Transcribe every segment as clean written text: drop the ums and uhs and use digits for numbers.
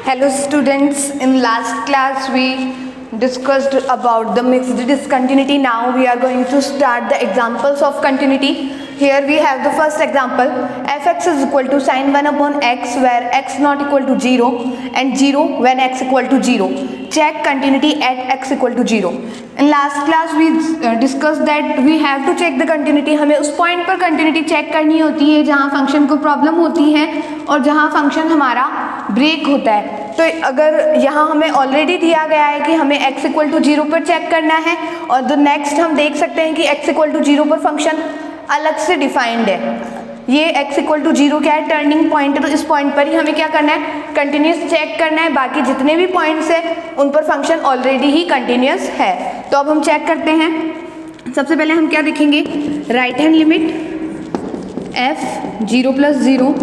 Hello students, in last class we discussed about the mixed discontinuity. Now we are going to start the examples of continuity. Here we have the first example, fx is equal to sin 1 upon x where x not equal to 0 and 0 when x equal to 0. Check continuity at x equal to 0. In last class we discussed that we have to check the continuity. हमें उस point पर continuity check करनी होती है जहाँ function को problem होती है और जहाँ फंक्शन हमारा ब्रेक होता है. तो अगर यहाँ हमें ऑलरेडी दिया गया है कि हमें x इक्वल टू 0 पर चेक करना है और द नेक्स्ट हम देख सकते हैं कि x इक्वल टू 0 पर फंक्शन अलग से डिफाइंड है. ये x इक्वल टू 0 क्या है, टर्निंग पॉइंट है. तो इस पॉइंट पर ही हमें क्या करना है, कंटिन्यूस चेक करना है. बाकी जितने भी पॉइंट्स हैं उन पर फंक्शन ऑलरेडी ही कंटिन्यूस है. तो अब हम चेक करते हैं. सबसे पहले हम क्या देखेंगे, right hand limit f 0 + 0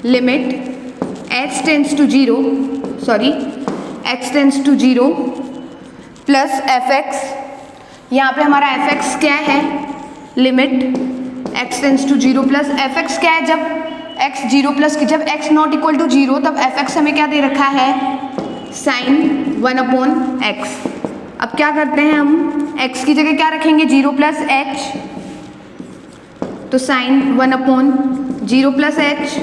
limit x tends to 0 plus fx. यहाँ पे हमारा fx क्या है, limit x tends to 0 plus fx क्या है, जब x 0 प्लस की जब x नॉट इक्वल टू 0 तब fx हमें क्या दे रखा है, sin 1 अपॉन x. अब क्या करते हैं हम, x की जगह क्या रखेंगे, 0 प्लस h, तो sin 1 upon 0 plus h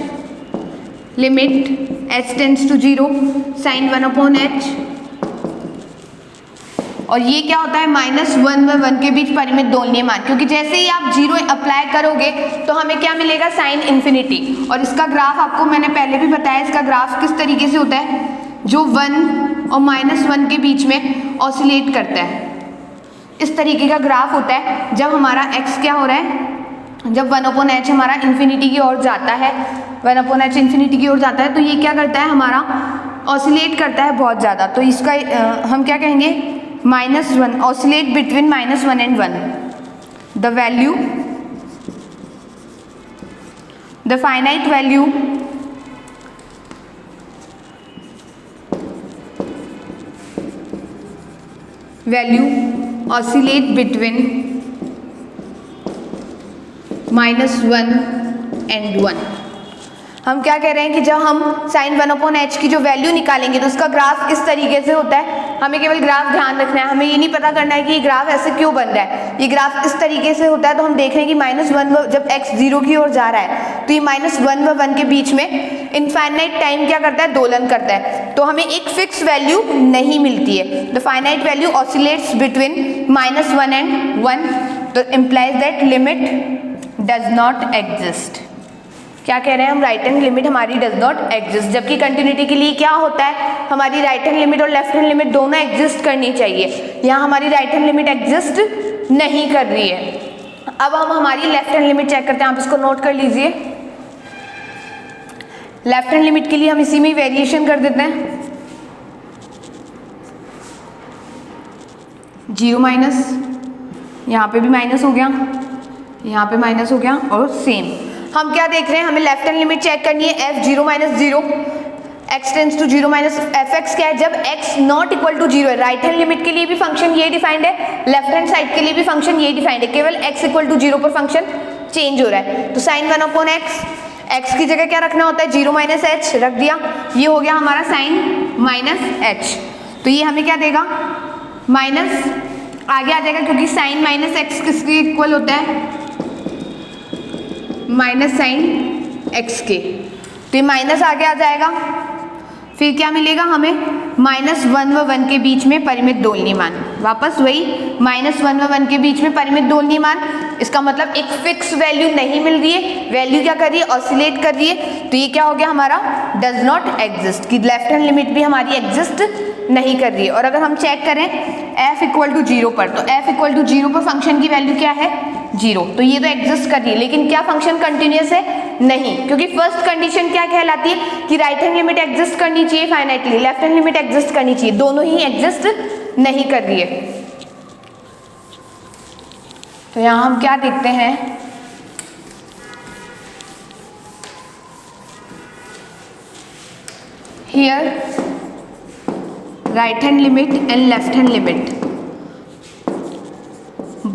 limit h tends to 0 sin 1 upon h. और ये क्या होता है, -1 व 1 के बीच परिमित दोलनीय मान, क्योंकि जैसे ही आप 0 अप्लाई करोगे तो हमें क्या मिलेगा, साइन इन्फिनिटी. और इसका ग्राफ आपको मैंने पहले भी बताया, इसका ग्राफ किस तरीके से होता है, जो 1 और -1 के बीच में ऑसिलेट करता है. इस तरीके का ग्राफ होता है जब हमारा x क्या हो रहा है, जब 1/h हमारा इन्फिनिटी की ओर जाता है, 1/h इन्फिनिटी की ओर जाता है, तो ये क्या करता है, हमारा ऑसिलेट करता है बहुत ज़्यादा. तो इसका हम क्या कहेंगे, -1, oscillate between -1 and 1. The value, the finite value oscillate between -1 and 1. हम क्या कह रहे हैं कि जब हम sin 1/h की जो वैल्यू निकालेंगे तो उसका ग्राफ इस तरीके से होता है. हमें केवल ग्राफ ध्यान रखना है, हमें ये नहीं पता करना है कि ये ग्राफ ऐसे क्यों बन रहा है. ये ग्राफ इस तरीके से होता है. तो हम देख रहे हैं कि -1 जब x 0 की ओर जा रहा है तो ये -1 व 1 के बीच में इनफाइनाइट टाइम क्या करता है, दोलन करता है. तो हमें एक फिक्स वैल्यू नहीं मिलती है. The finite value oscillates between -1 and 1. तो implies that limit does not exist. क्या कह रहे हैं हम, राइट हैंड लिमिट हमारी डज नॉट एग्जिस्ट. जबकि कंटिन्यूटी के लिए क्या होता है, हमारी राइट हैंड लिमिट और लेफ्ट हैंड लिमिट दोनों एग्जिस्ट करनी चाहिए. यहाँ हमारी राइट हैंड लिमिट एग्जिस्ट नहीं कर रही है. अब हम हमारी लेफ्ट हैंड लिमिट चेक करते हैं. आप इसको नोट कर लीजिए. लेफ्ट हैंड लिमिट के लिए हम इसी में वेरिएशन कर देते हैं. 0-, यहाँ पे भी माइनस हो गया, यहाँ पे माइनस हो गया, और सेम. हम क्या देख रहे हैं, हमें लेफ्ट हैंड लिमिट चेक करनी है. f 0 - 0 x tends to 0 fx क्या है, जब x नॉट इक्वल टू 0 है. राइट हैंड लिमिट के लिए भी फंक्शन ये डिफाइंड है, लेफ्ट हैंड साइड के लिए भी फंक्शन ये डिफाइंड है. केवल x इक्वल टू 0 पर फंक्शन चेंज हो रहा है. तो sin 1/x, x की जगह क्या रखना होता है, 0 - h रख दिया. ये हो गया हमारा sin -h. तो ये हमें क्या देगा, माइनस आगे आ जाएगा, क्योंकि sin -x किसके इक्वल होता है, -sin x के. तो ये माइनस आगे आ जाएगा. फिर क्या मिलेगा हमें, -1 व 1 के बीच में परिमित दोलनीय मान. वापस वही -1 व 1 के बीच में परिमित दोलनीय मान. इसका मतलब एक फिक्स वैल्यू नहीं मिल रही है, वैल्यू क्या कर रही है, ऑसिलेट कर रही है. तो ये क्या हो गया हमारा, डज नॉट एग्जिस्ट, कि लेफ्ट हैंड लिमिट भी हमारी एग्जिस्ट नहीं कर रही है. और अगर हम चेक करें f इक्वल टू 0 पर, तो f इक्वल टू 0 पर फंक्शन की वैल्यू क्या है, 0. तो ये तो एग्जिस्ट कर रही है, लेकिन क्या फंक्शन कंटिन्यूस है, नहीं. क्योंकि फर्स्ट कंडीशन क्या कहलाती है कि राइट हैंड लिमिट एग्जिस्ट करनी चाहिए finitely, left hand limit exist करनी चाहिए. दोनों ही एग्जिस्ट नहीं कर रही है. तो यहाँ हम क्या देखते हैं, here right hand limit and left hand limit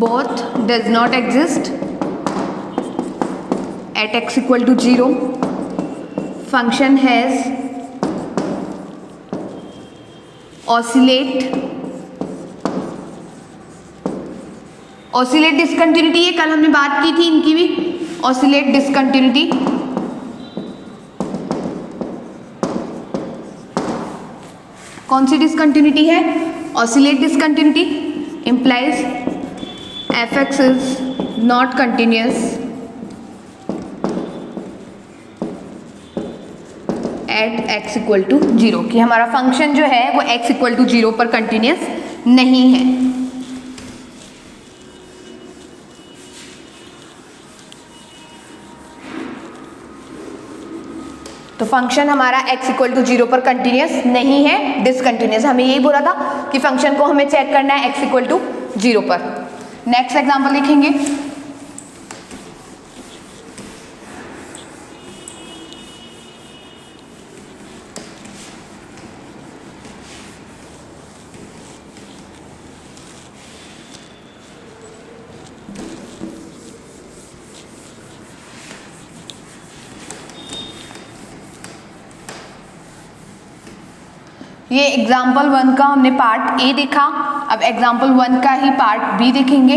both does not exist at x equal to 0. Function has oscillate discontinuity है, कल हमने बात की थी इनकी भी। ऑसिलेट डिसकंटिन्यूटी कौन सी डिसकंटिन्यूटी है? Oscillate discontinuity implies fx is not continuous at x equal to 0, कि हमारा फंक्शन जो है वो x equal to 0 पर कंटिन्यूस नहीं है। तो फंक्शन हमारा x इक्वल टू 0 पर कंटिन्यूस नहीं है, डिसकंटिन्यूस। हमें यही बोला था कि फंक्शन को हमें चेक करना है x इक्वल टू 0 पर। नेक्स्ट एग्जांपल लिखेंगे। ये एग्जाम्पल 1 का हमने पार्ट ए देखा, अब एग्जाम्पल 1 का ही पार्ट बी देखेंगे।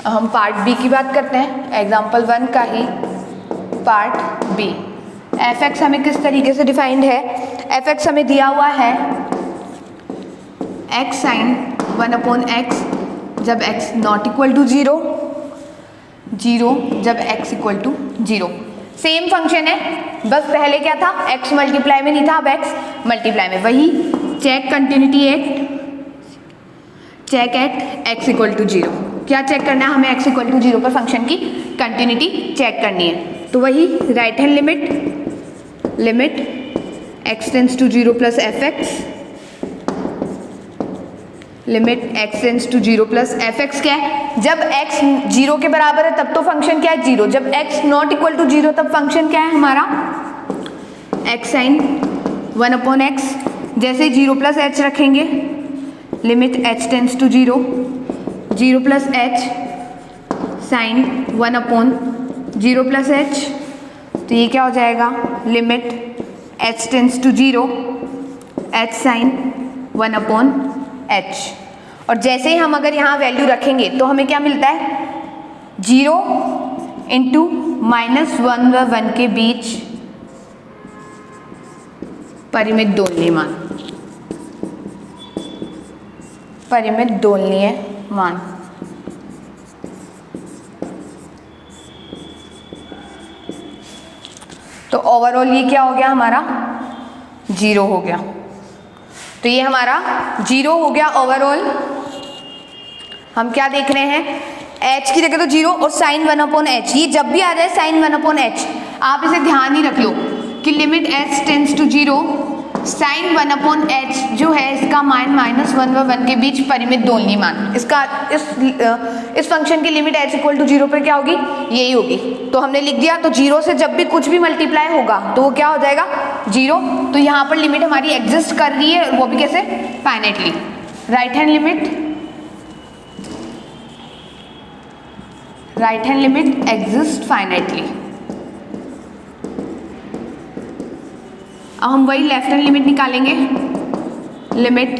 हम पार्ट बी की बात करते हैं, एग्जाम्पल 1 का ही पार्ट बी। एफ एक्स हमें किस तरीके से डिफाइंड है? एफ एक्स हमें दिया हुआ है एक्स साइन 1/x जब x नॉट इक्वल टू 0, 0 जब x equal to 0। Same function है, बस पहले क्या था, x मल्टीप्लाई में नहीं था, अब x मल्टीप्लाई में। वही check continuity check at x equal to 0। क्या चेक करना है हमें? x इक्वल टू 0 पर फंक्शन की कंटिन्यूटी चेक करनी है। तो वही right hand limit x tends to 0 plus F x, limit x tends to 0 plus F x क्या है? जब x 0 के बराबर है तब तो फंक्शन क्या है? 0। जब x नॉट इक्वल टू 0 तब फंक्शन क्या है हमारा? x sine 1/x। जैसे 0 प्लस h रखेंगे, limit h tends to 0, 0 plus h sine 1/0 plus h, तो ये क्या हो जाएगा? Limit h tends to 0, h sine 1/h। और जैसे ही हम अगर यहाँ वैल्यू रखेंगे तो हमें क्या मिलता है? 0 इंटू -1 व 1 के बीच परिमित दोलनीय मान, परिमित दोलनीय मान। तो ओवरऑल ये क्या हो गया हमारा? 0 हो गया। तो ये हमारा 0 हो गया ओवरऑल। हम क्या देख रहे हैं? h की जगह तो 0 और साइन 1/h। ये जब भी आ जाए साइन 1/h, आप इसे ध्यान ही रख लो कि limit h tends to 0, sine 1/h जो है इसका मान -1 व 1 के बीच परिमित दोलनीय मान। इसका इस फंक्शन की लिमिट h इक्वल टू 0 पर क्या होगी? यही होगी। तो हमने लिख दिया। तो 0 से जब भी कुछ भी मल्टीप्लाई होगा तो वो क्या हो जाएगा? 0। तो यहाँ पर लिमिट हमारी एग्जिस्ट कर रही है, वो भी कैसे? Finitely. Right hand limit exist finitely. अब हम वही लेफ्ट हैंड लिमिट निकालेंगे, limit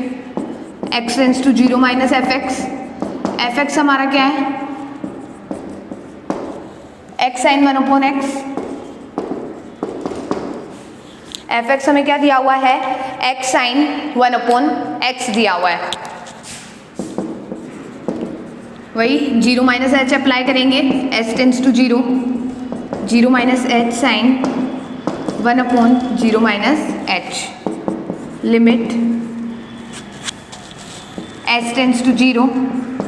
x tends to 0 minus f x. F x हमारा क्या है? x sine 1/x। F x हमें क्या दिया हुआ है? x साइन 1/x दिया हुआ है। वही 0 माइनस h अप्लाई करेंगे, s tends to 0, 0 minus h sine 1/0 minus h। Limit s tends to 0,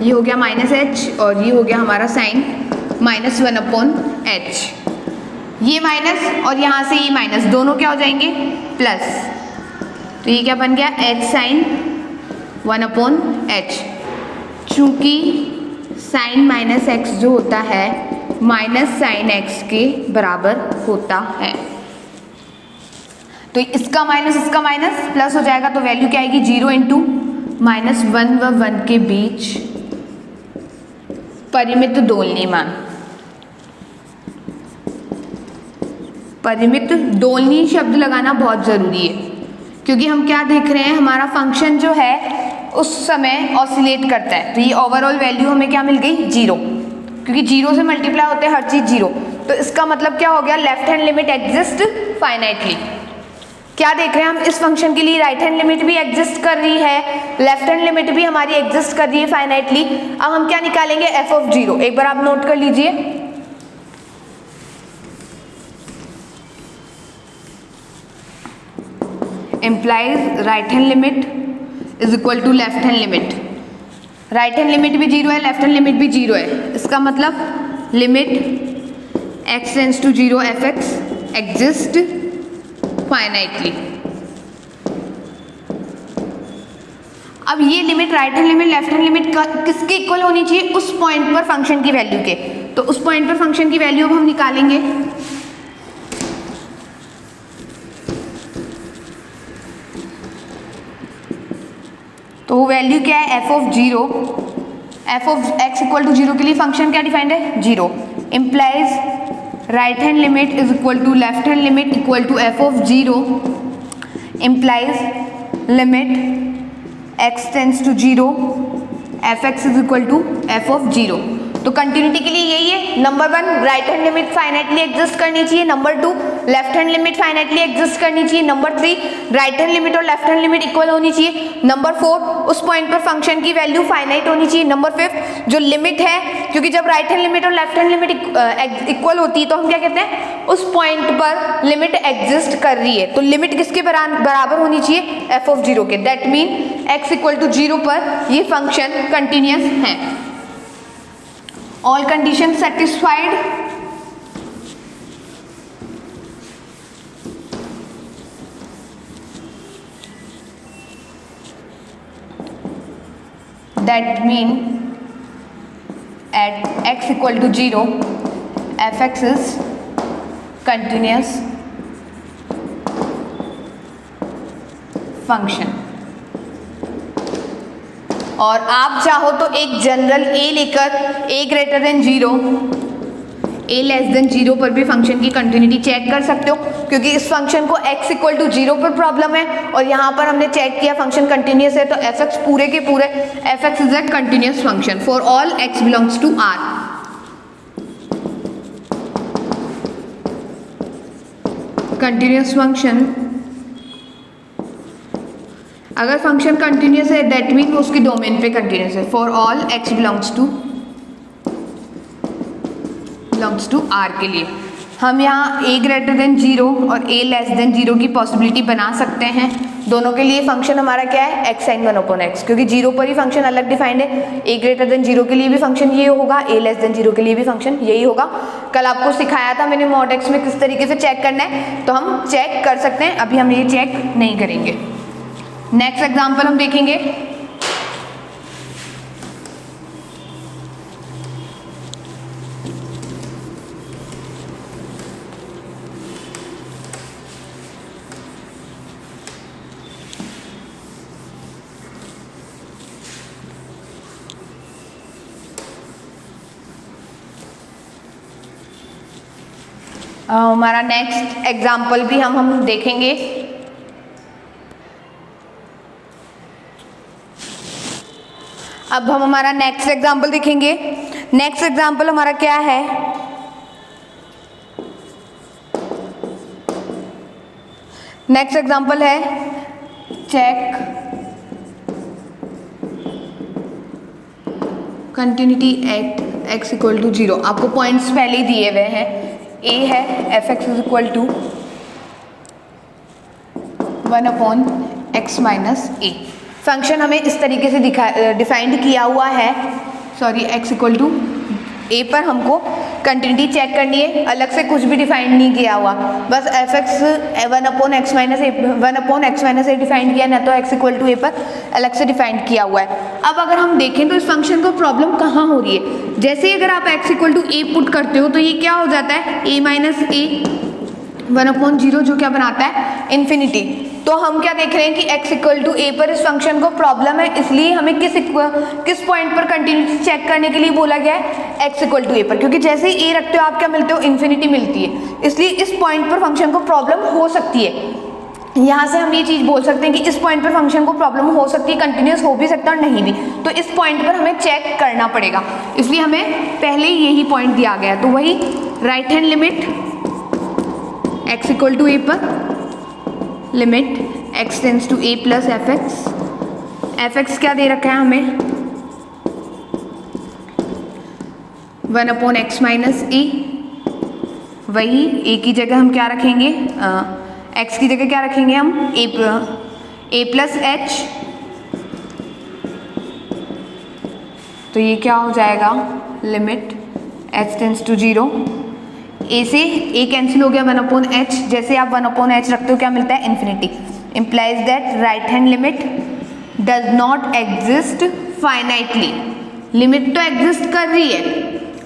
ये हो गया -h और ये हो गया हमारा साइन -1/h। ये माइनस और यहाँ से ये माइनस, दोनों क्या हो जाएंगे? प्लस। तो ये क्या बन गया? h sine 1/h। चूंकि साइन -x जो होता है माइनस साइन x के बराबर होता है, तो इसका माइनस प्लस हो जाएगा। तो वैल्यू क्या आएगी? 0 इंटू -1 व 1 के बीच परिमित दोलनीय मान। परिमित दोलनीय शब्द लगाना बहुत ज़रूरी है, क्योंकि हम क्या देख रहे हैं, हमारा फंक्शन जो है उस समय ऑसिलेट करता है। तो ये ओवरऑल वैल्यू हमें क्या मिल गई, 0, क्योंकि 0 से मल्टीप्लाई होते हैं हर चीज़ 0। तो इसका मतलब क्या हो गया, left hand limit exist finitely. क्या देख रहे हैं हम इस फंक्शन के लिए, राइट हैंड लिमिट भी एग्जिस्ट कर रही है, लेफ्ट हैंड लिमिट भी हमारी एग्जिस्ट कर रही है फाइनाइटली। अब हम क्या निकालेंगे, एफ ऑफ 0। एक बार आप नोट कर लीजिए, implies right hand limit is equal to left hand limit। Right hand limit भी 0 है, लेफ्ट हैंड लिमिट भी 0 है। इसका मतलब limit x tends to 0 f x exist finitely. अब ये limit, right hand limit left hand limit किसके equal होनी चाहिए, उस पॉइंट पर फंक्शन की वैल्यू के। तो उस पॉइंट पर फंक्शन की वैल्यू अब हम निकालेंगे। तो वैल्यू क्या है, f of 0, f of x equal to 0 के लिए फंक्शन क्या डिफाइंड है, 0। Implies right hand limit is equal to left hand limit equal to f of 0, implies limit x tends to 0 f x is equal to f of 0। तो continuity के लिए यही है, number 1 right hand limit finitely exist करनी चाहिए, number 2 left hand limit finitely exist करनी चाहिए, number 3 right hand limit और लेफ्ट हैंड लिमिट इक्वल होनी चाहिए, नंबर 4 उस पॉइंट पर फंक्शन की वैल्यू फाइनाइट होनी चाहिए, नंबर 5 जो लिमिट है, क्योंकि जब राइट हैंड लिमिट और लेफ्ट हैंड लिमिट इक्वल होती है तो हम क्या कहते हैं, उस पॉइंट पर लिमिट एग्जिस्ट कर रही है। तो लिमिट किसके बराबर होनी चाहिए, एफ ऑफ 0 के। That mean x equal to 0 पर ये फंक्शन कंटिन्यूअस है। All conditions satisfied, that mean at x equal to 0 f(x) is continuous function। और आप चाहो तो एक जनरल a लेकर a greater than 0, a less than 0 पर भी फंक्शन की कंटिन्यूटी चेक कर सकते हो, क्योंकि इस फंक्शन को x इक्वल टू 0 पर प्रॉब्लम है और यहाँ पर हमने चेक किया फंक्शन कंटिन्यूअस है। तो एफ एक्स पूरे के पूरे f x is a continuous function for all x belongs to R। Continuous function, अगर फंक्शन कंटिन्यूअस है दैट मीन उसकी डोमेन पे कंटिन्यूअस है। For all x belongs to R के लिए हम यहाँ a ग्रेटर देन 0 और a लेस देन 0 की पॉसिबिलिटी बना सकते हैं। दोनों के लिए फंक्शन हमारा क्या है, x sin 1/x, क्योंकि 0 पर ही फंक्शन अलग डिफाइंड है। a ग्रेटर देन 0 के लिए भी फंक्शन ये होगा, a लेस देन 0 के लिए भी फंक्शन यही होगा। कल आपको सिखाया था मैंने मॉड x में किस तरीके से चेक करना है, तो हम चेक कर सकते हैं। अभी हम ये चेक नहीं करेंगे। नेक्स्ट एग्जाम्पल हम देखेंगे। हमारा नेक्स्ट एग्जाम्पल भी हम देखेंगे। अब हम हमारा नेक्स्ट एग्जाम्पल देखेंगे। नेक्स्ट एग्जाम्पल हमारा क्या है, नेक्स्ट एग्जाम्पल है check continuity at x equal to 0। आपको पॉइंट्स पहले ही दिए हुए हैं। a है f x is equal to 1/x minus a। Function हमें इस तरीके से डिफाइंड किया हुआ है, sorry x equal to a पर हमको कंटिन्यूटी चेक करनी है, अलग से कुछ भी डिफाइंड नहीं किया हुआ, बस F x 1/x minus a defined किया, ना तो x इक्वल टू a पर अलग से डिफाइंड किया हुआ है। अब अगर हम देखें तो इस फंक्शन को प्रॉब्लम कहाँ हो रही है, जैसे ही अगर आप x equal to a put करते हो तो ये क्या हो जाता है, a माइनस a 1/0 जो क्या बनाता है इन्फिनिटी। तो हम क्या देख रहे हैं कि x इक्वल टू a पर इस फंक्शन को प्रॉब्लम है, इसलिए हमें किस पॉइंट पर कंटिन्यूटी चेक करने के लिए बोला गया है, x इक्वल टू a पर, क्योंकि जैसे ही a रखते हो आप क्या मिलते हो, इन्फिनिटी मिलती है, इसलिए इस पॉइंट पर फंक्शन को प्रॉब्लम हो सकती है। यहाँ से हम ये चीज़ बोल सकते हैं कि इस पॉइंट पर फंक्शन को प्रॉब्लम हो सकती है, कंटिन्यूस हो भी सकता है और नहीं भी, तो इस पॉइंट पर हमें चेक करना पड़ेगा, इसलिए हमें पहले ही यही पॉइंट दिया गया है। तो वही right hand limit x equal to a पर limit x tends to a plus F x क्या दे रखा है हमें, 1/x माइनस a, वही a की जगह हम क्या रखेंगे, x की जगह क्या रखेंगे हम, a प्लस एच, तो ये क्या हो जाएगा, limit h tends to 0, a से a कैंसिल हो गया, 1/h, जैसे आप 1/h रखते हो क्या मिलता है, infinity, implies that right hand limit does not exist finitely। Limit तो एग्जिस्ट कर रही है,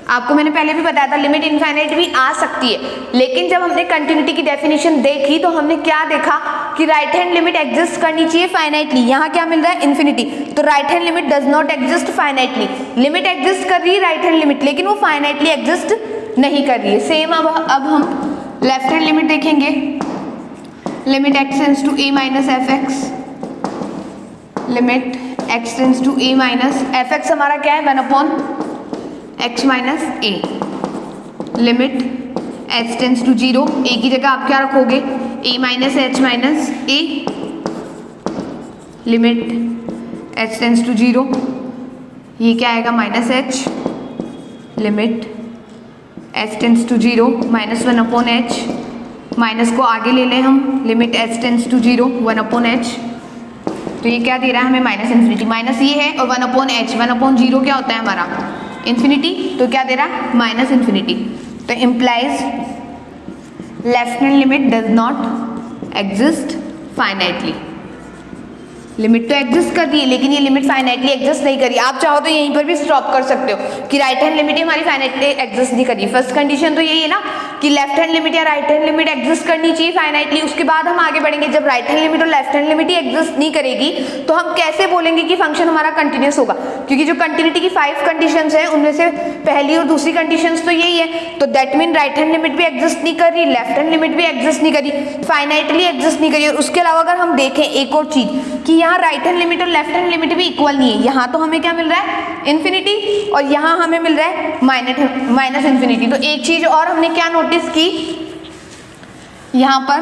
आपको मैंने पहले भी बताया था लिमिट इनफाइनाइट भी आ सकती है, लेकिन जब हमने कंटिन्यूटी की डेफिनेशन देखी तो हमने क्या देखा कि राइट हैंड लिमिट एग्जिस्ट करनी चाहिए फाइनाइटली, यहाँ क्या मिल रहा है, इन्फिनिटी, तो right hand limit does not exist finitely. Limit exist कर रही है राइट हैंड लिमिट, लेकिन वो फाइनाइटली एग्जिस्ट नहीं कर रही है। सेम अब हम लेफ्ट हैंड लिमिट देखेंगे, limit x tends to a minus f x, limit x tends to a minus f x हमारा क्या है, 1/x minus a, limit h tends to 0, a की जगह आप क्या रखोगे, a minus h minus a, limit h tends to 0, ये क्या आएगा, minus h, limit h tends to 0 minus 1/h, minus को आगे ले लें हम, limit h tends to 0 1/h, तो ये क्या दे रहा है हमें, माइनस इन्फिनिटी, माइनस ये है और 1/h, 1/0 क्या होता है हमारा, इन्फिनिटी, तो क्या दे रहा है, माइनस इन्फिनिटी, तो implies left hand limit does not exist finitely. Limit तो एग्जिस्ट कर रही है, लेकिन ये लिमिट फाइनाइटली एग्जिस्ट नहीं करी। आप चाहो तो यहीं पर भी स्टॉप कर सकते हो कि राइट हैंड लिमिट हमारी फाइनाइटली एग्जिस्ट नहीं करी। फर्स्ट कंडीशन तो यही है ना कि लेफ्ट हैंड लिमिट या राइट हैंड लिमिट एग्जिस्ट करनी चाहिए फाइनाइटली, उसके बाद हम आगे बढ़ेंगे। जब राइट हैंड लिमिट और लेफ्ट हैंड लिमिट ही एग्जिस्ट नहीं करेगी तो हम कैसे बोलेंगे कि फंक्शन हमारा कंटिन्यूस होगा, क्योंकि जो कंटिन्यूटी की 5 कंडीशंस हैं उनमें से पहली और दूसरी कंडीशंस तो यही है, तो that mean right hand limit भी एग्जिस्ट नहीं कर रही, लेफ्ट हैंड लिमिट भी एग्जिस्ट नहीं करी, फाइनाइटली एग्जिस्ट नहीं करी। और उसके अलावा अगर हम देखें एक और चीज कि यहाँ राइट हैंड लिमिट और लेफ्ट हैंड लिमिट भी इक्वल नहीं है, यहाँ तो हमें क्या मिल रहा है, इन्फिनिटी, और यहाँ हमें मिल रहा है माइनस इन्फिनिटी। तो एक चीज और हमने क्या नोटिस की यहाँ पर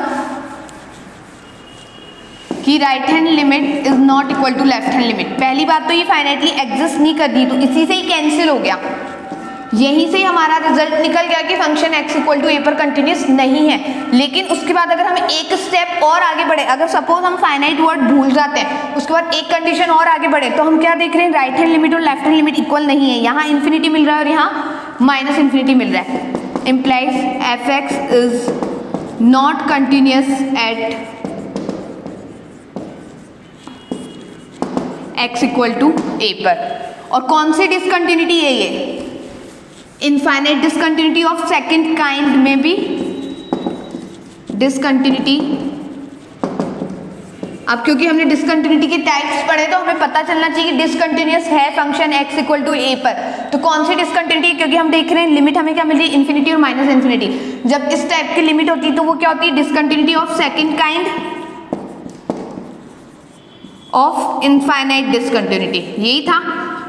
कि right hand limit is not equal to left hand limit. पहली बात तो ये फाइनाइटली एग्जिस्ट नहीं कर रही, तो इसी से ही कैंसिल हो गया, यहीं से हमारा रिजल्ट निकल गया कि function x equal to a पर कंटिन्यूस नहीं है। लेकिन उसके बाद अगर हम एक स्टेप और आगे बढ़े, अगर सपोज हम फाइनाइट वर्ड भूल जाते हैं, उसके बाद एक कंडीशन और आगे बढ़े, तो हम क्या देख रहे हैं, राइट हैंड लिमिट और लेफ्ट हैंड लिमिट इक्वल नहीं है, यहाँ इन्फिनिटी मिल रहा है और यहाँ माइनस इन्फिनिटी मिल रहा है। Implies f x is not continuous at x equal to a पर। और कौन सी डिसकंटिन्यूटी है ये, infinite discontinuity of second kind में भी डिसकंटिन्यूटी। अब क्योंकि हमने डिसकंटिन्यूटी के टाइप्स पढ़े तो हमें पता चलना चाहिए कि डिसकंटिन्यूस है function x equal to a पर, तो कौन सी डिसकंटिन्यूटी है, क्योंकि हम देख रहे हैं लिमिट हमें क्या मिल रही है, इन्फिनिटी और माइनस इन्फिनिटी। जब इस टाइप की लिमिट होती है तो वो क्या होती है, discontinuity of second kind of infinite discontinuity. यही था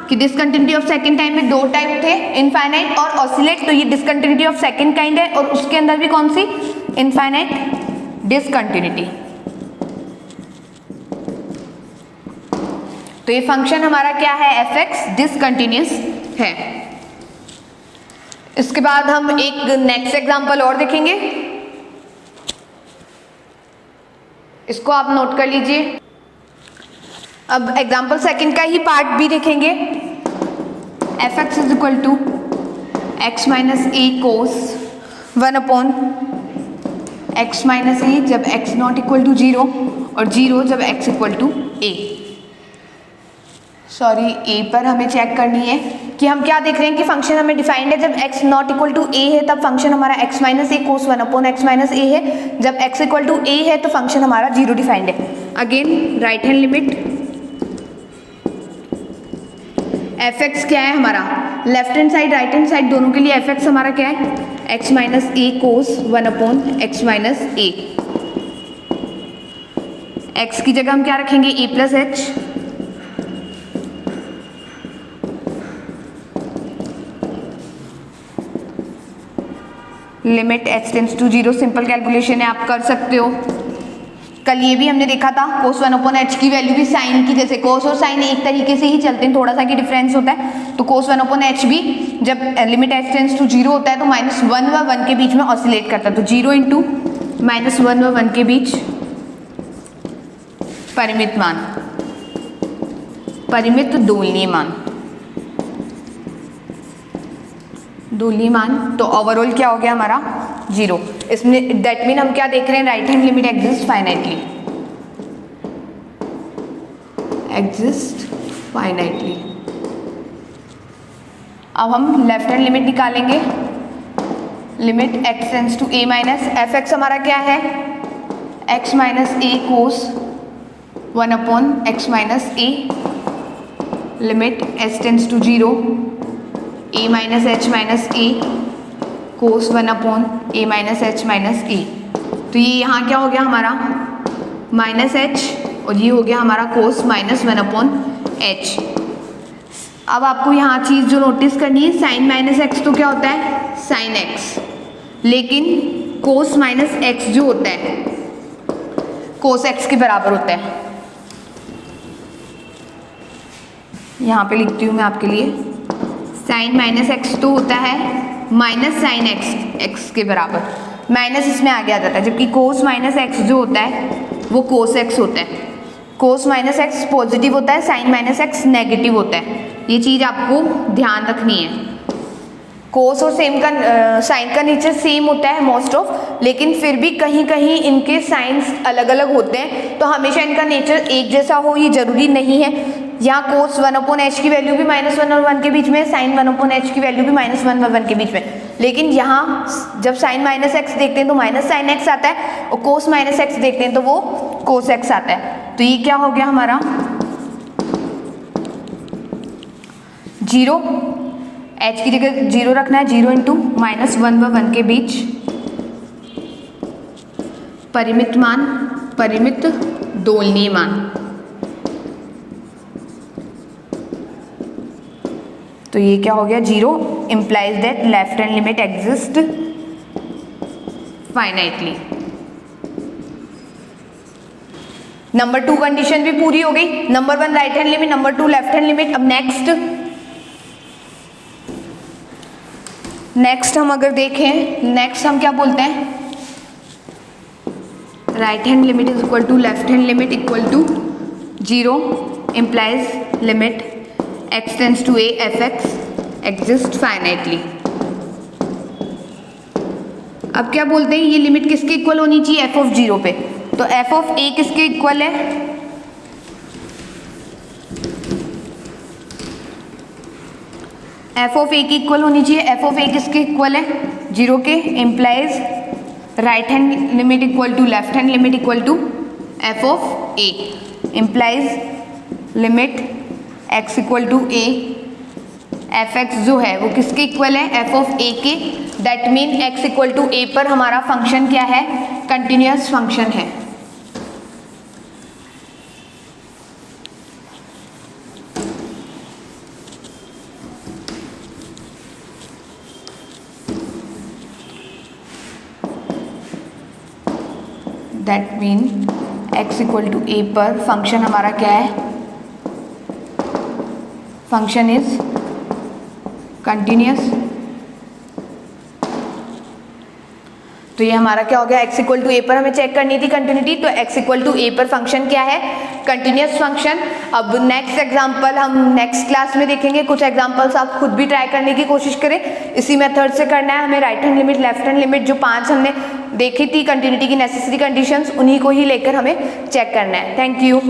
कि डिसकंटिन्यूटी ऑफ सेकंड टाइम में 2 टाइप थे, इनफाइनाइट और ऑसिलेट, तो ये डिसकंटिन्यूटी ऑफ सेकंड काइंड है और उसके अंदर भी कौन सी, इनफाइनाइट डिसकंटिन्यूटी। तो ये फंक्शन हमारा क्या है, एफ एक्स डिसकंटिन्यूस है। इसके बाद हम एक नेक्स्ट एग्जांपल और देखेंगे, इसको आप नोट कर लीजिए। अब एग्जाम्पल सेकंड का ही पार्ट भी देखेंगे। F x is equal to X minus A cos 1/x minus A जब x नॉट इक्वल टू 0 और 0 जब x equal to a। Sorry A पर हमें चेक करनी है कि हम क्या देख रहे हैं कि फंक्शन हमें डिफाइंड है जब x नॉट इक्वल टू ए है तब फंक्शन हमारा x माइनस ए कोस 1 अपॉन x माइनस ए है। जब x इक्वल टू ए है तो फंक्शन हमारा 0 डिफाइंड है। Again right hand limit f(x) क्या है हमारा, left hand side right hand side दोनों के लिए f(x) हमारा क्या है, x minus A cos 1 upon x minus a. x की जगह हम क्या रखेंगे, a plus h. Limit h tends to 0, simple calculation है, आप कर सकते हो। कल ये भी हमने देखा था कोस 1 अपॉन एच की वैल्यू भी साइन की जैसे, कोस और साइन एक तरीके से ही चलते हैं, थोड़ा सा की डिफरेंस होता है। तो कोस 1 अपॉन एच भी जब लिमिट h टेंड्स टू 0 होता है तो -1 व 1 के बीच में ऑसिलेट करता है। तो 0 इंटू -1 व 1 के बीच परिमित मान, परिमित दोलनीय मान, दोलनीय मान। तो ओवरऑल क्या हो गया हमारा 0। इसमें दैट मीन हम क्या देख रहे हैं, right hand limit exist finitely, exist finitely. अब हम लेफ्ट हैंड लिमिट निकालेंगे, limit x tends to a minus f(x) हमारा क्या है, x minus A cos 1 upon x minus A. Limit h tends to 0 a minus H minus A cos 1 upon a minus H minus A. तो ये यहाँ क्या हो गया हमारा माइनस एच और ये हो गया हमारा कोस -1 अपॉन एच। अब आपको यहाँ चीज़ जो नोटिस करनी है, साइन माइनस एक्स तो क्या होता है साइन एक्स, लेकिन कोस माइनस एक्स जो होता है कोस एक्स के बराबर होता है। यहाँ पे लिखती हूँ मैं आपके लिए, साइन माइनस एक्स तो होता है माइनस साइन एक्स के बराबर, माइनस इसमें आगे आ जाता है, जबकि कोस माइनस एक्स जो होता है वो कोस एक्स होता है। कोस माइनस एक्स पॉजिटिव होता है, साइन माइनस एक्स नेगेटिव होता है। ये चीज़ आपको ध्यान रखनी है। कोस और सेम का साइन का नेचर सेम होता है मोस्ट ऑफ, लेकिन फिर भी कहीं कहीं इनके साइंस अलग अलग होते हैं, तो हमेशा इनका नेचर एक जैसा हो ये जरूरी नहीं है। यहाँ कोस 1 अपॉन एच की वैल्यू भी -1 और 1 के बीच में, साइन 1 अपॉन एच की वैल्यू भी -1 और 1 के बीच में, लेकिन यहाँ जब साइन माइनस एक्स देखते हैं तो माइनस साइन एक्स आता है और कोस माइनस एक्स देखते हैं तो वो कोस एक्स आता है। तो ये क्या हो गया हमारा 0, h की जगह 0 रखना है, 0 इंटू -1 व 1 के बीच परिमित मान, परिमित दोलनीय मान। तो ये क्या हो गया 0 implies that left hand limit exists finitely। Number 2 condition भी पूरी हो गई, number 1 right hand limit, number 2 left hand limit. अब नेक्स्ट हम अगर देखें, नेक्स्ट हम क्या बोलते हैं, right hand limit is equal to left hand limit equal to 0 implies limit x tends to a f(x) exist finitely. अब क्या बोलते हैं, ये लिमिट किसके इक्वल होनी चाहिए, f ऑफ 0 पे। तो f ऑफ a किसके इक्वल है, f ऑफ a की इक्वल होनी चाहिए। f ऑफ a किसके इक्वल है 0 के, implies right hand limit equal to left hand limit equal to f of a, implies limit x equal to a, f(x) जो है वो किसके इक्वल है, f ऑफ a के। That mean x equal to a पर हमारा function क्या है, कंटिन्यूअस फंक्शन है। That mean x equal to a पर फंक्शन हमारा क्या है, फंक्शन इज कंटिन्यूअस। तो ये हमारा क्या हो गया, x इक्वल टू a पर हमें चेक करनी थी कंटिन्यूटी, तो x इक्वल टू a पर फंक्शन क्या है, कंटिन्यूअस फंक्शन। अब नेक्स्ट एग्जांपल हम नेक्स्ट क्लास में देखेंगे, कुछ एग्जांपल्स आप खुद भी ट्राई करने की कोशिश करें, इसी मेथड से करना है हमें। Right hand limit, left hand limit, जो 5 हमने देखी थी कंटिन्यूटी की नेसेसरी कंडीशंस, उन्हीं को ही लेकर हमें चेक करना है। Thank you.